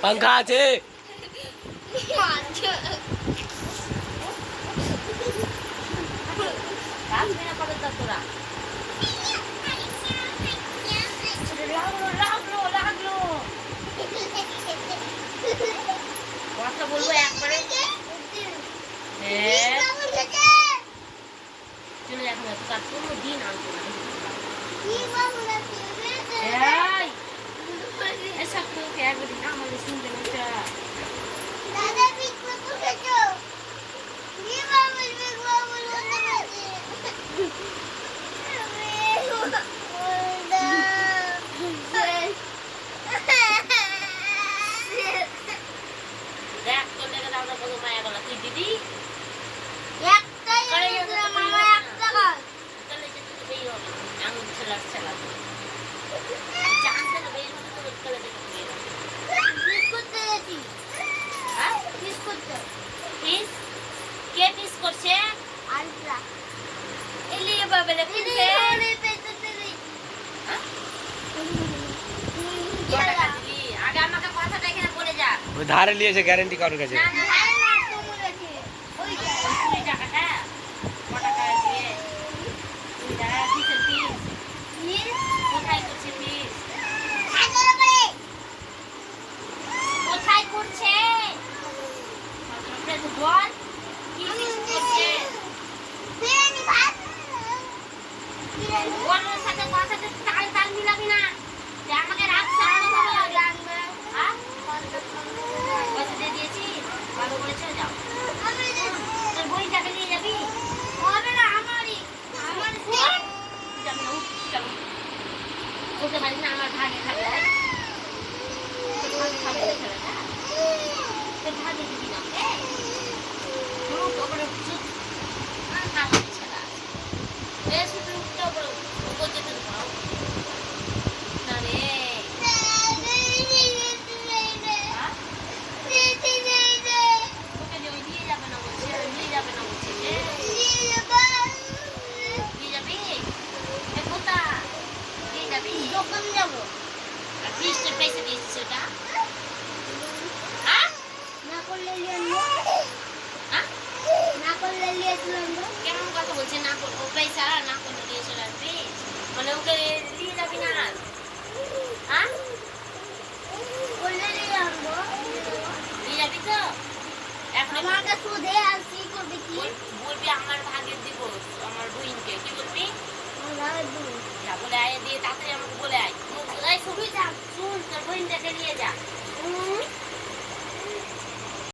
पंखा আছে কথা বলবো একবারে চলে যাবো না তার কোনো দিন আনবো না এসব তো একদিন আমাদের শুনতে না দাদা বিগ বাবু খেছো বিগ বাবু দেখ তোর লেগে দাদা কত মায়া গলা তুই দিদি একটাই মামা একটা কর চলে যেতে তো বেই হবে আঙুল ছেলা জানতে তো বেই হবে তো চলে যেতে বেই হবে বিস্কুট দিয়েছি হ্যাঁ বিস্কুট পিস কে পিস করছে আলট্রা এলিয়ে বাবেলে পিসে আগে আমাকে কথাটা এখানে বলে যা ওই ধারে নিয়েছে গ্যারান্টি কারোর কাছে না না ওই টাকাটা কত টাকা দিয়ে তুই যা পিসের পিস কোথায় করছে পিস কোথায় করছে বল কি পিস করছে বলার সাথে কথাতে তাল মিলাবি না যে আমাকে রাত সামনে হবে হ্যাঁ পয়সা দিয়ে দিয়েছি ভালো করে চলে যাও তোর বইটাকে নিয়ে যাবি হবে না আমারই আমার যাবি না চলো বলতে পারিস না আমার ভাগে খাবে তোর ভাগে খাবে ছেলেটা তোর ভাগে দিবি না ওপরে চুপ আমার ছেলে আছে শুধু ওপরে ওপর যেতে পাও না রে ওকে যে ওই নিয়ে যাবে না বলছে নিয়ে যাবে না বলছে যে নিয়ে যাবি এ কোথা নিয়ে যাবি দোকান যাবো আর ফিস্টের পয়সা দিয়েছিস ওটা হ্যাঁ না করলে নিয়ে আনবো হ্যাঁ না করলে নিয়ে চলে আনবো কেমন কথা বলছে না ও পয়সা না করলে নিয়ে চলে আসবি মানে ওকে নিয়ে যাবি না আর হ্যাঁ করলে নিয়ে আনবো নিয়ে যাবি তো এখন আমাকে সুদে আর কি করবি কি বলবি আমার ভাগের দিব আমার বইনকে কি বলবি আমার ভাবে দেবো যা বলে আয় দিয়ে তাড়াতাড়ি আমাকে বলে আয়